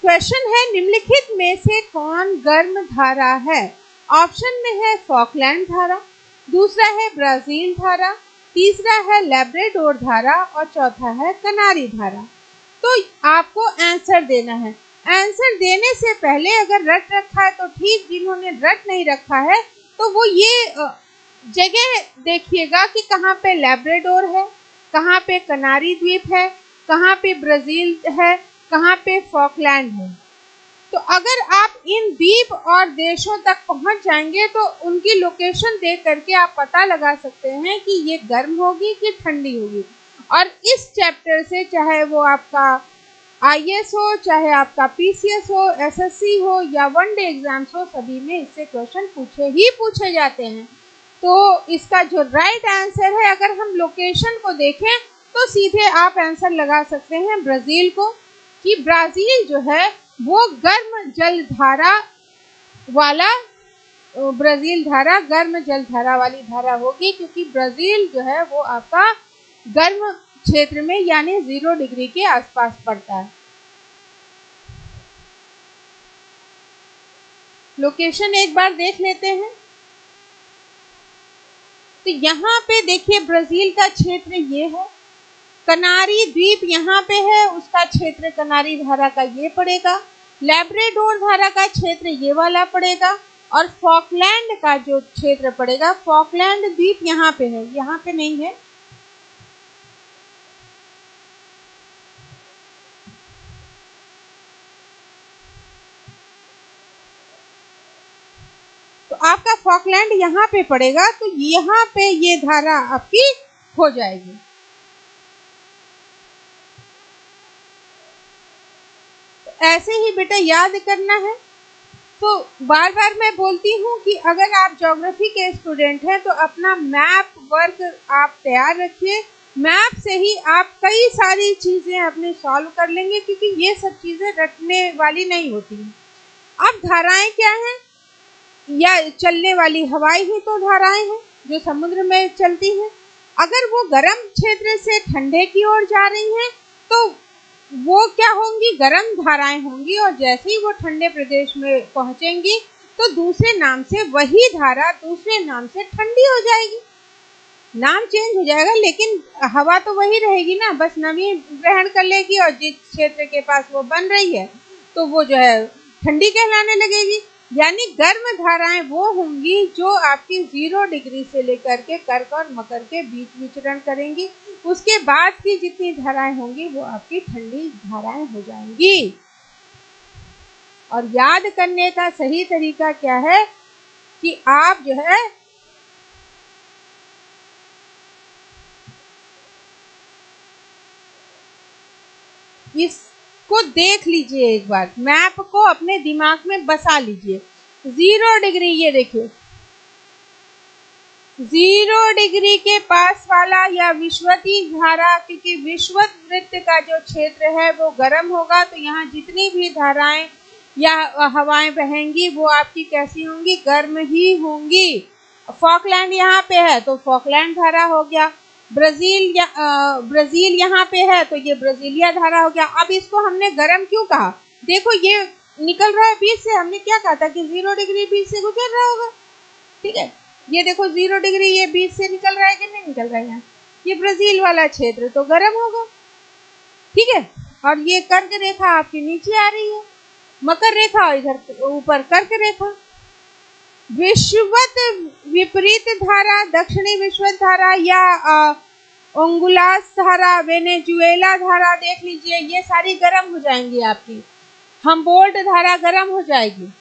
Question है निम्नलिखित में से कौन गर्म धारा है। ऑप्शन में है फॉकलैंड धारा, दूसरा है ब्राजील धारा, तीसरा है लैब्राडोर धारा और चौथा है कनारी धारा। तो आपको आंसर देना है। आंसर देने से पहले अगर रट रखा है तो ठीक, जिन्होंने रट नहीं रखा है तो वो ये जगह देखिएगा कि कहाँ पे लैब्राडोर है, कहाँ पे कनारी द्वीप है, कहाँ पे ब्राजील है, कहाँ पे फॉकलैंड है। तो अगर आप इन द्वीप और देशों तक पहुंच जाएंगे तो उनकी लोकेशन देख करके आप पता लगा सकते हैं कि ये गर्म होगी कि ठंडी होगी। और इस चैप्टर से चाहे वो आपका IAS हो, चाहे आपका PCS हो, SSC हो या वनडे एग्जाम्स हो, सभी में इससे क्वेश्चन पूछे जाते हैं। तो इसका जो राइट आंसर है, अगर हम लोकेशन को देखें तो सीधे आप आंसर लगा सकते हैं ब्राजील को, कि ब्राजील जो है वो गर्म जल धारा वाला, ब्राजील धारा गर्म जल धारा वाली धारा होगी, क्योंकि ब्राजील जो है वो आपका गर्म क्षेत्र में यानी 0 डिग्री के आसपास पड़ता है। लोकेशन एक बार देख लेते हैं। तो यहाँ पे देखिए ब्राजील का क्षेत्र ये है, कनारी द्वीप यहाँ पे है, उसका क्षेत्र कनारी धारा का ये पड़ेगा, लैब्राडोर धारा का क्षेत्र ये वाला पड़ेगा और फॉकलैंड का जो क्षेत्र पड़ेगा, फॉकलैंड द्वीप यहाँ पे है, यहाँ पे नहीं है। तो आपका फॉकलैंड यहाँ पे पड़ेगा, तो यहाँ पे ये धारा आपकी हो जाएगी। ऐसे ही बेटा याद करना है। तो बार बार मैं बोलती हूँ कि अगर आप ज्योग्राफी के स्टूडेंट हैं तो अपना मैप वर्क आप तैयार रखिए। मैप से ही आप कई सारी चीज़ें अपने सॉल्व कर लेंगे, क्योंकि ये सब चीज़ें रटने वाली नहीं होती हैं। अब धाराएं क्या हैं, या चलने वाली हवाएं ही तो धाराएं हैं जो समुद्र में चलती हैं। अगर वो गर्म क्षेत्र से ठंडे की ओर जा रही हैं तो वो क्या होंगी, गर्म धाराएं होंगी, और जैसे ही वो ठंडे प्रदेश में पहुंचेंगी तो दूसरे नाम से वही धारा दूसरे नाम से ठंडी हो जाएगी। नाम चेंज हो जाएगा लेकिन हवा तो वही रहेगी ना, बस नमी ग्रहण कर लेगी और जिस क्षेत्र के पास वो बन रही है तो वो जो है ठंडी कहलाने लगेगी। यानी गर्म धाराएं वो होंगी जो आपकी 0 डिग्री से लेकर के कर्क और मकर के बीच विचरण करेंगी। उसके बाद की जितनी धाराएं होंगी वो आपकी ठंडी धाराएं हो जाएंगी। और याद करने का सही तरीका क्या है कि आप जो है इसको देख लीजिए, एक बार मैप को अपने दिमाग में बसा लीजिए। 0 डिग्री, ये देखिए 0 डिग्री के पास वाला या विषुवती धारा, क्योंकि विषुवत वृत्त का जो क्षेत्र है वो गर्म होगा, तो यहाँ जितनी भी धाराएं या हवाएं बहेंगी वो आपकी कैसी होंगी, गर्म ही होंगी। फॉकलैंड यहाँ पे है तो फॉकलैंड धारा हो गया, ब्राजील यहाँ पे है तो ये ब्राजीलिया धारा हो गया। अब इसको हमने गर्म क्यों कहा, देखो ये निकल रहा है बीच से, हमने क्या कहा था कि 0 डिग्री बीच से गुजर रहा होगा, ठीक है। ये देखो 0 डिग्री ये बीच से निकल रहा है कि नहीं निकल रहा है, यहाँ ये ब्राजील वाला क्षेत्र तो गर्म होगा, ठीक है। और ये कर्क रेखा आपकी नीचे आ रही है, मकर रेखा और इधर ऊपर कर्क रेखा। विषुवत विपरीत धारा, दक्षिणी विषुवत धारा या ओंगुलास धारा, वेनेजुएला धारा देख लीजिए, ये सारी गर्म हो जाएंगी आपकी। हम्बोल्ट धारा गर्म हो जाएगी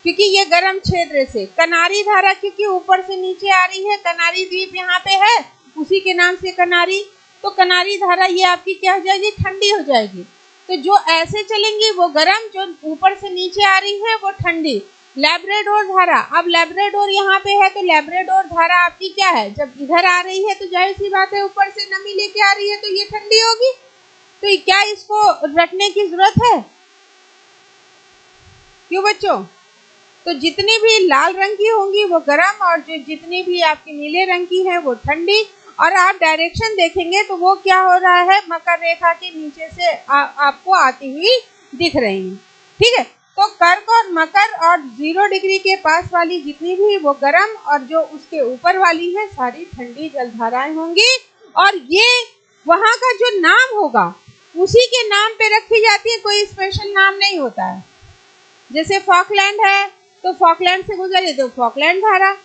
क्योंकि ये गर्म क्षेत्र से। कनारी धारा क्योंकि ऊपर से नीचे आ रही है, कनारी द्वीप यहाँ पे है उसी के नाम से कनारी, तो कनारी धारा ये आपकी क्या हो जाएगी, ठंडी हो जाएगी। तो जो ऐसे चलेंगी वो गर्म, जो ऊपर से नीचे आ रही है वो ठंडी। लैब्राडोर धारा, अब लैब्राडोर यहाँ पे है तो लैब्राडोर धारा आपकी क्या है, जब इधर आ रही है तो जाहिर सी बात है ऊपर से नमी लेके आ रही है तो ये ठंडी होगी। तो क्या इसको रटने की जरूरत है, क्यों बच्चों? तो जितनी भी लाल रंग की होंगी वो गर्म, और जो जितनी भी आपकी नीले रंग की है वो ठंडी। और आप डायरेक्शन देखेंगे तो वो क्या हो रहा है, मकर रेखा के नीचे से आपको आती हुई दिख रही है। ठीक है। तो कर्क और मकर और 0 डिग्री के पास वाली जितनी भी वो गर्म और जो उसके ऊपर वाली है सारी ठंडी जलधाराएं होंगी। और ये वहां का जो नाम होगा उसी के नाम पे रखी जाती है, कोई स्पेशल नाम नहीं होता है। जैसे फॉकलैंड है तो फॉकलैंड से गुजर रही तो फॉकलैंड धारा,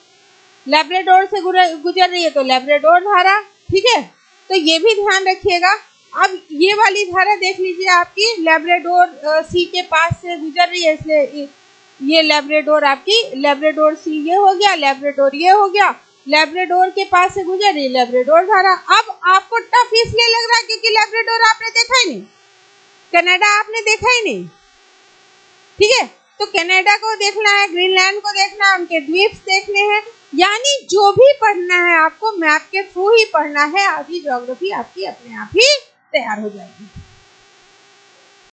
लैब्राडोर से गुजर रही है तो लैब्राडोर धारा। ठीक है, तो ये भी ध्यान रखिएगा। अब ये वाली धारा देख लीजिए, आपकी लैब्राडोर सी के पास से गुजर रही है, इसलिए ये लैब्राडोर आपकी लैब्राडोर सी ये हो गया, लैब्राडोर ये हो गया, लैब्राडोर के पास से गुजर रही लैब्राडोर धारा। अब आपको टफ इसलिए लग रहा है क्योंकि लैब्राडोर आपने देखा ही नहीं, कनाडा आपने देखा ही नहीं। ठीक है, तो कनाडा को देखना है, ग्रीनलैंड को देखना है, उनके द्वीप्स देखने हैं, यानी जो भी पढ़ना है आपको मैप के थ्रू ही पढ़ना है। आधी ज्योग्राफी आपकी अपने आप ही तैयार हो जाएगी।